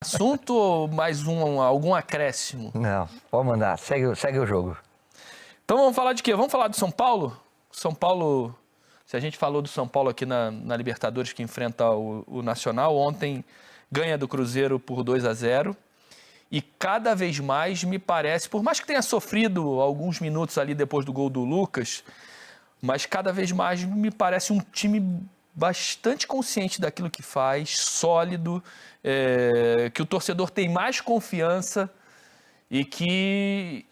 Assunto ou mais algum acréscimo? Não, pode mandar. Segue o jogo. Então vamos falar de quê? Vamos falar do São Paulo? São Paulo, se a gente falou do São Paulo aqui na Libertadores, que enfrenta o Nacional, ontem ganha do Cruzeiro por 2-0. E cada vez mais me parece, por mais que tenha sofrido alguns minutos ali depois do gol do Lucas, mas cada vez mais me parece um time bastante consciente daquilo que faz, sólido, que o torcedor tem mais confiança e que,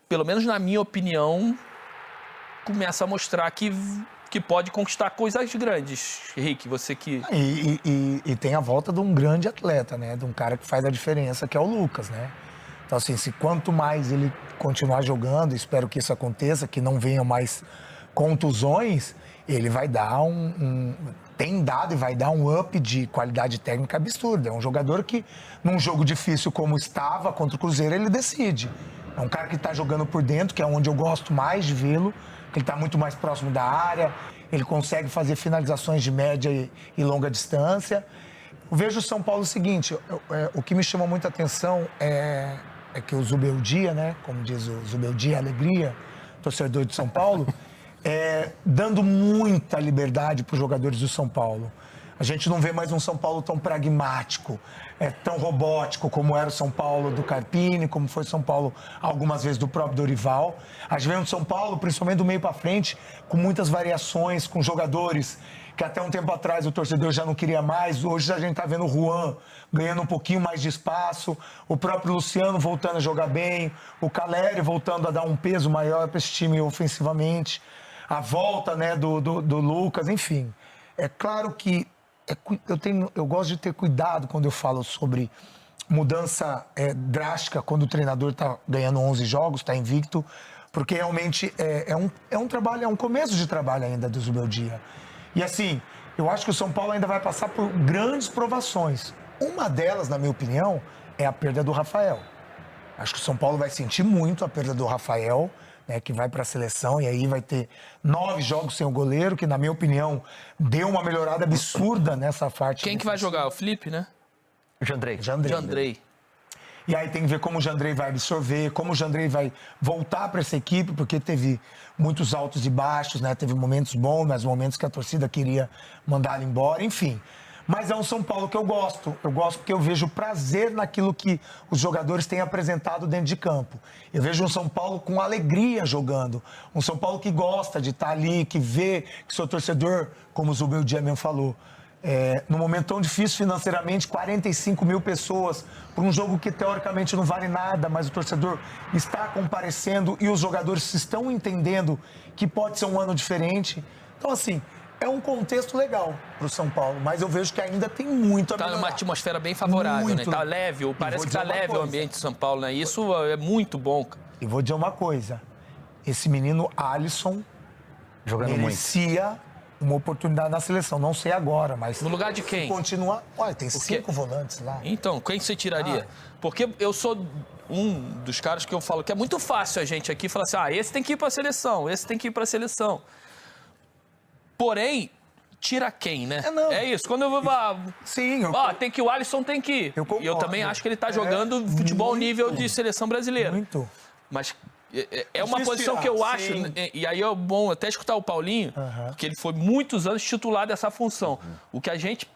pelo menos na minha opinião, começa a mostrar que pode conquistar coisas grandes. Henrique, você que... E tem a volta de um grande atleta, né? De um cara que faz a diferença, que é o Lucas, né? Então, assim, quanto mais ele continuar jogando, espero que isso aconteça, que não venham mais contusões, ele vai dar tem dado e vai dar um up de qualidade técnica absurda. É um jogador que, num jogo difícil como estava contra o Cruzeiro, ele decide. É um cara que está jogando por dentro, que é onde eu gosto mais de vê-lo, que ele está muito mais próximo da área, ele consegue fazer finalizações de média e longa distância. Eu vejo o São Paulo o seguinte, o que me chama muita atenção é que o Zubeldia, né, como diz o Zubeldia, alegria, torcedor de São Paulo, dando muita liberdade para os jogadores do São Paulo. A gente não vê mais um São Paulo tão pragmático, tão robótico como era o São Paulo do Carpini, como foi o São Paulo algumas vezes do próprio Dorival. A gente vê um São Paulo, principalmente do meio para frente, com muitas variações, com jogadores que até um tempo atrás o torcedor já não queria mais. Hoje a gente está vendo o Juan ganhando um pouquinho mais de espaço, o próprio Luciano voltando a jogar bem, o Caleri voltando a dar um peso maior para esse time ofensivamente, a volta, né, do Lucas, enfim. É claro que eu gosto de ter cuidado quando eu falo sobre mudança drástica, quando o treinador está ganhando 11 jogos, está invicto, porque realmente é um trabalho, é um começo de trabalho ainda do Zubeldia. E assim, eu acho que o São Paulo ainda vai passar por grandes provações. Uma delas, na minha opinião, é a perda do Rafael. Acho que o São Paulo vai sentir muito a perda do Rafael, né, que vai para a seleção, e aí vai ter 9 jogos sem o goleiro, que, na minha opinião, deu uma melhorada absurda nessa parte. Quem que vai jogar? O Felipe, né? Jandrei. E aí tem que ver como o Jandrei vai absorver, como o Jandrei vai voltar para essa equipe, porque teve muitos altos e baixos, né? Teve momentos bons, mas momentos que a torcida queria mandar ele embora, enfim. Mas é um São Paulo que eu gosto. Eu gosto porque eu vejo prazer naquilo que os jogadores têm apresentado dentro de campo. Eu vejo um São Paulo com alegria jogando. Um São Paulo que gosta de estar ali, que vê que seu torcedor, como o Zubeldia mesmo falou, num momento tão difícil financeiramente, 45 mil pessoas, por um jogo que teoricamente não vale nada, mas o torcedor está comparecendo e os jogadores estão entendendo que pode ser um ano diferente. Então, assim, é um contexto legal para o São Paulo, mas eu vejo que ainda tem muito a melhorar. Tá numa atmosfera bem favorável, muito. Né? Tá leve, parece que tá leve o ambiente de São Paulo, né? Isso é muito bom. E vou dizer uma coisa, esse menino Alisson Jogando merecia uma oportunidade na seleção, não sei agora, mas... No lugar de quem? Continua... Olha, tem 5 volantes lá. Então, quem você tiraria? Porque eu sou um dos caras que eu falo que é muito fácil a gente aqui falar assim, esse tem que ir para a seleção, esse tem que ir para a seleção. Porém, tira quem, né? É isso. Quando eu vou falar, sim, tem que o Alisson tem que ir. E eu também acho que ele está jogando futebol nível de seleção brasileira. Muito. Mas é uma posição que eu acho, e aí é bom até escutar o Paulinho, porque ele foi muitos anos titular dessa função. O que a gente,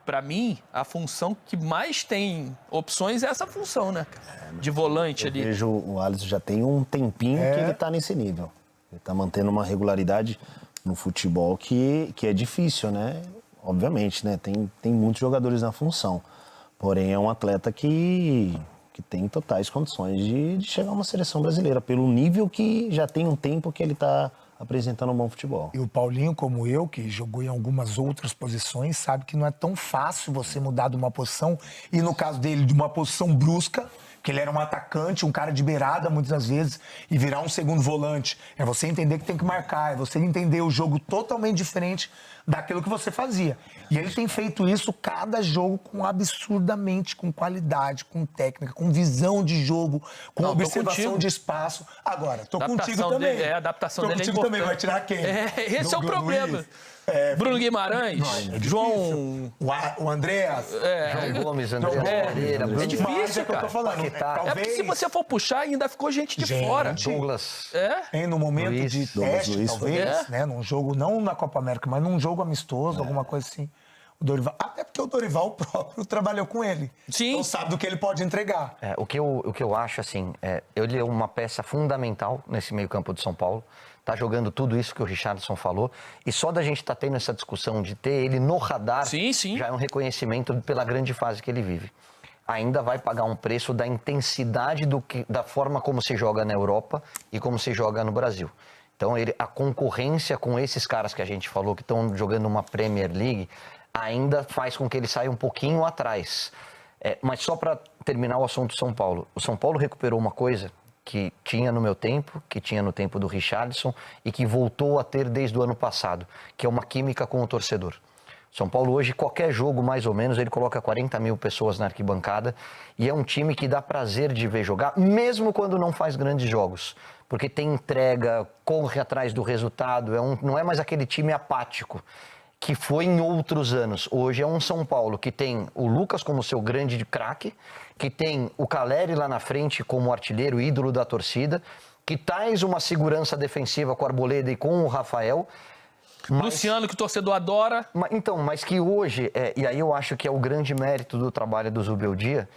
para mim, a função que mais tem opções é essa função, né? De volante ali. Eu vejo o Alisson já tem um tempinho que ele tá nesse nível. Ele tá mantendo uma regularidade no futebol que é difícil, né? Obviamente, né? Tem muitos jogadores na função. Porém, é um atleta que tem totais condições de chegar a uma seleção brasileira, pelo nível que já tem um tempo que ele está apresentando um bom futebol. E o Paulinho, como eu, que jogou em algumas outras posições, sabe que não é tão fácil você mudar de uma posição, e no caso dele, de uma posição brusca, que ele era um atacante, um cara de beirada muitas vezes, e virar um segundo volante. É você entender que tem que marcar, é você entender o jogo totalmente diferente daquilo que você fazia. E ele tem feito isso cada jogo absurdamente, com qualidade, com técnica, com visão de jogo, com observação de espaço. Agora, tô contigo também. A adaptação dele é importante. Também, vai tirar quem? Esse é o problema. Bruno Guimarães, João... O Andréas. João Gomes, André Pereira. É difícil, cara. Eu tô falando. É porque se você for puxar, ainda ficou gente de fora. Douglas. No momento Luiz, de teste, Luiz, talvez, né? Num jogo, não na Copa América, mas num jogo amistoso, alguma coisa assim. O Dorival, até porque o Dorival próprio trabalhou com ele. Sim. Então sabe do que ele pode entregar. O que eu acho, assim, ele é uma peça fundamental nesse meio-campo de São Paulo. Tá jogando tudo isso que o Richarlison falou. E só da gente estar tendo essa discussão de ter ele no radar, sim, sim, já é um reconhecimento pela grande fase que ele vive. Ainda vai pagar um preço da intensidade da forma como se joga na Europa e como se joga no Brasil. Então, a concorrência com esses caras que a gente falou, que estão jogando uma Premier League, ainda faz com que ele saia um pouquinho atrás. Mas só para terminar o assunto do São Paulo. O São Paulo recuperou uma coisa que tinha no meu tempo, que tinha no tempo do Richarlison e que voltou a ter desde o ano passado, que é uma química com o torcedor. São Paulo hoje, qualquer jogo mais ou menos, ele coloca 40 mil pessoas na arquibancada e é um time que dá prazer de ver jogar, mesmo quando não faz grandes jogos, porque tem entrega, corre atrás do resultado, não é mais aquele time apático que foi em outros anos. Hoje é um São Paulo que tem o Lucas como seu grande craque, que tem o Caleri lá na frente como artilheiro, ídolo da torcida, que traz uma segurança defensiva com o Arboleda e com o Rafael. Luciano, que o torcedor adora. Mas que hoje, e aí eu acho que é o grande mérito do trabalho do Zubeldia,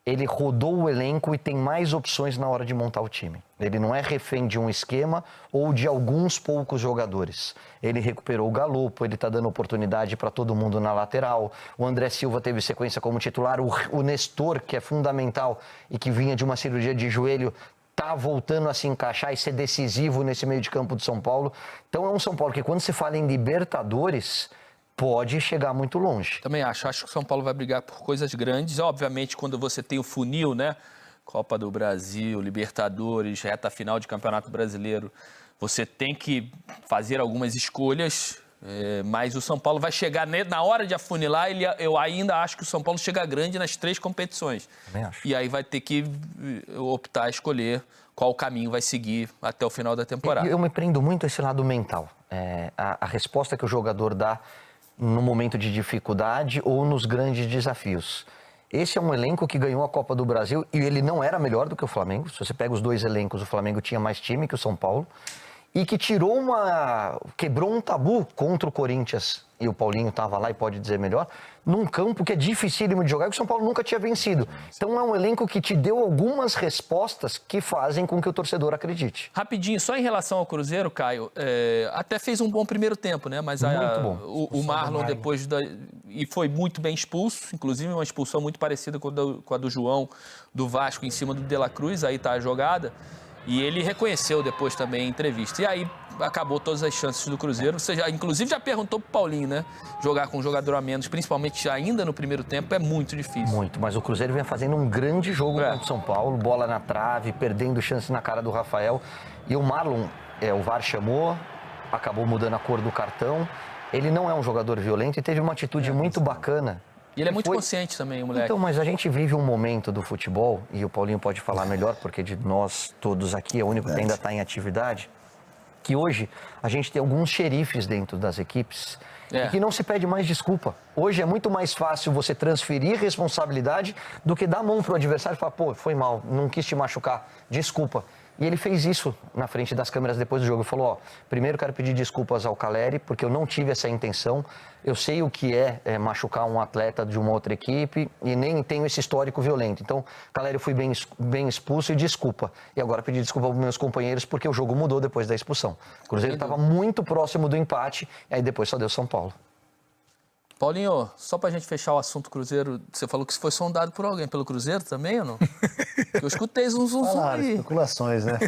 ele rodou o elenco e tem mais opções na hora de montar o time. Ele não é refém de um esquema ou de alguns poucos jogadores. Ele recuperou o Galopo, ele está dando oportunidade para todo mundo na lateral. O André Silva teve sequência como titular. O Nestor, que é fundamental e que vinha de uma cirurgia de joelho, está voltando a se encaixar e ser decisivo nesse meio de campo de São Paulo. Então é um São Paulo que, quando se fala em Libertadores, pode chegar muito longe. Também acho que o São Paulo vai brigar por coisas grandes. Obviamente, quando você tem o funil, né? Copa do Brasil, Libertadores, reta final de Campeonato Brasileiro, você tem que fazer algumas escolhas, mas o São Paulo vai chegar na hora de afunilar, eu ainda acho que o São Paulo chega grande nas 3 competições. Também acho. E aí vai ter que optar, escolher qual caminho vai seguir até o final da temporada. Eu me prendo muito a esse lado mental. A resposta que o jogador dá no momento de dificuldade ou nos grandes desafios. Esse é um elenco que ganhou a Copa do Brasil e ele não era melhor do que o Flamengo. Se você pega os 2 elencos, o Flamengo tinha mais time que o São Paulo. E que quebrou um tabu contra o Corinthians, e o Paulinho estava lá e pode dizer melhor, num campo que é dificílimo de jogar e que o São Paulo nunca tinha vencido. Então é um elenco que te deu algumas respostas que fazem com que o torcedor acredite. Rapidinho, só em relação ao Cruzeiro, Caio, até fez um bom primeiro tempo, né? Mas muito bom. O Marlon depois e foi muito bem expulso, inclusive uma expulsão muito parecida com a do João, do Vasco, em cima do De La Cruz, aí tá a jogada. E ele reconheceu depois também em entrevista. E aí acabou todas as chances do Cruzeiro. Você inclusive já perguntou pro Paulinho, né? Jogar com um jogador a menos, principalmente ainda no primeiro tempo, é muito difícil. Muito, mas o Cruzeiro vem fazendo um grande jogo contra o São Paulo. Bola na trave, perdendo chance na cara do Rafael. E o Marlon, o VAR chamou, acabou mudando a cor do cartão. Ele não é um jogador violento e teve uma atitude muito bacana. E ele é muito consciente também, o moleque. Então, mas a gente vive um momento do futebol, e o Paulinho pode falar melhor, porque de nós todos aqui é o único que ainda está em atividade, que hoje a gente tem alguns xerifes dentro das equipes e que não se pede mais desculpa. Hoje é muito mais fácil você transferir responsabilidade do que dar a mão para o adversário e falar, pô, foi mal, não quis te machucar, desculpa. E ele fez isso na frente das câmeras depois do jogo. Ele falou, primeiro quero pedir desculpas ao Caleri, porque eu não tive essa intenção. Eu sei o que é machucar um atleta de uma outra equipe e nem tenho esse histórico violento. Então, Caleri, eu fui bem expulso e desculpa. E agora pedir desculpa aos meus companheiros, porque o jogo mudou depois da expulsão. O Cruzeiro estava muito próximo do empate, e aí depois só deu São Paulo. Paulinho, só pra gente fechar o assunto Cruzeiro, você falou que isso foi sondado por alguém pelo Cruzeiro também, ou não? Eu escutei zum aí. Especulações, né?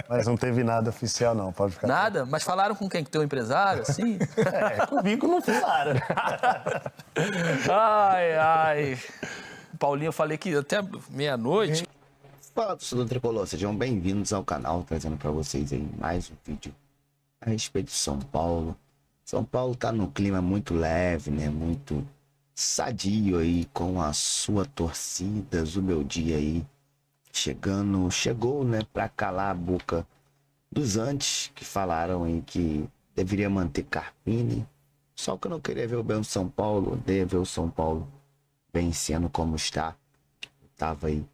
Mas não teve nada oficial, não. Pode ficar. Nada? Mas falaram com quem? Que tem um empresário, assim? Comigo não falaram. Ai. Paulinho, eu falei que até meia-noite. Fala, torcedor tricolor, sejam bem-vindos ao canal, trazendo pra vocês aí mais um vídeo a respeito de São Paulo. São Paulo tá num clima muito leve, né? Muito sadio aí com a sua torcida. Zubeldia aí chegou, né? Pra calar a boca dos antes que falaram aí que deveria manter Carpini. Só que eu não queria ver o São Paulo, odeio ver o São Paulo vencendo como está. Estava aí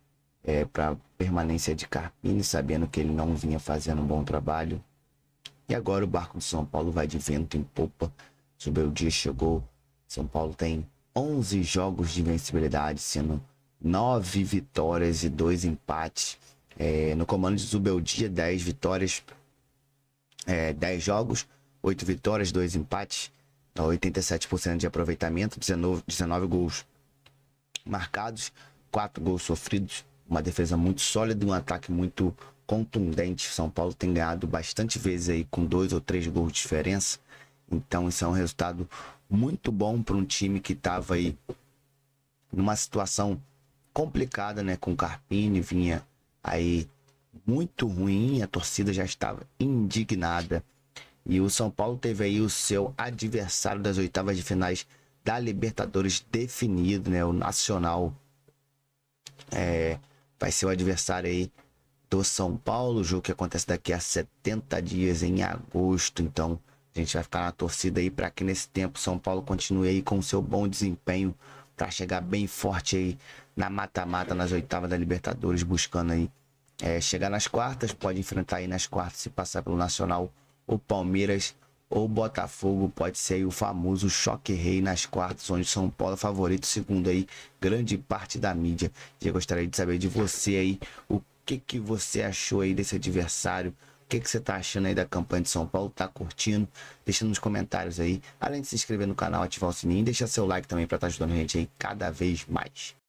para permanência de Carpini, sabendo que ele não vinha fazendo um bom trabalho. E agora o barco de São Paulo vai de vento em popa. Zubeldia chegou. São Paulo tem 11 jogos de invencibilidade, sendo 9 vitórias e 2 empates. No comando de Zubeldia, 10 vitórias, 10 jogos, 8 vitórias, 2 empates, 87% de aproveitamento, 19 gols marcados, 4 gols sofridos, uma defesa muito sólida e um ataque muito contundente. São Paulo tem ganhado bastante vezes aí com 2 ou 3 gols de diferença. Então isso é um resultado muito bom para um time que estava aí numa situação complicada, né? Com o Carpini, vinha aí muito ruim, a torcida já estava indignada. E o São Paulo teve aí o seu adversário das oitavas de finais da Libertadores definido, né? O Nacional vai ser o adversário aí do São Paulo, o jogo que acontece daqui a 70 dias, em agosto. Então a gente vai ficar na torcida aí para que nesse tempo São Paulo continue aí com o seu bom desempenho para chegar bem forte aí na mata-mata, nas oitavas da Libertadores, buscando aí chegar nas quartas. Pode enfrentar aí nas quartas, se passar pelo Nacional, o Palmeiras ou Botafogo. Pode ser aí o famoso choque rei nas quartas, onde São Paulo é favorito, segundo aí grande parte da mídia. E eu gostaria de saber de você aí, o que você achou aí desse adversário? O que você tá achando aí da campanha de São Paulo? Tá curtindo? Deixa nos comentários aí. Além de se inscrever no canal, ativar o sininho, deixa seu like também para estar ajudando a gente aí cada vez mais.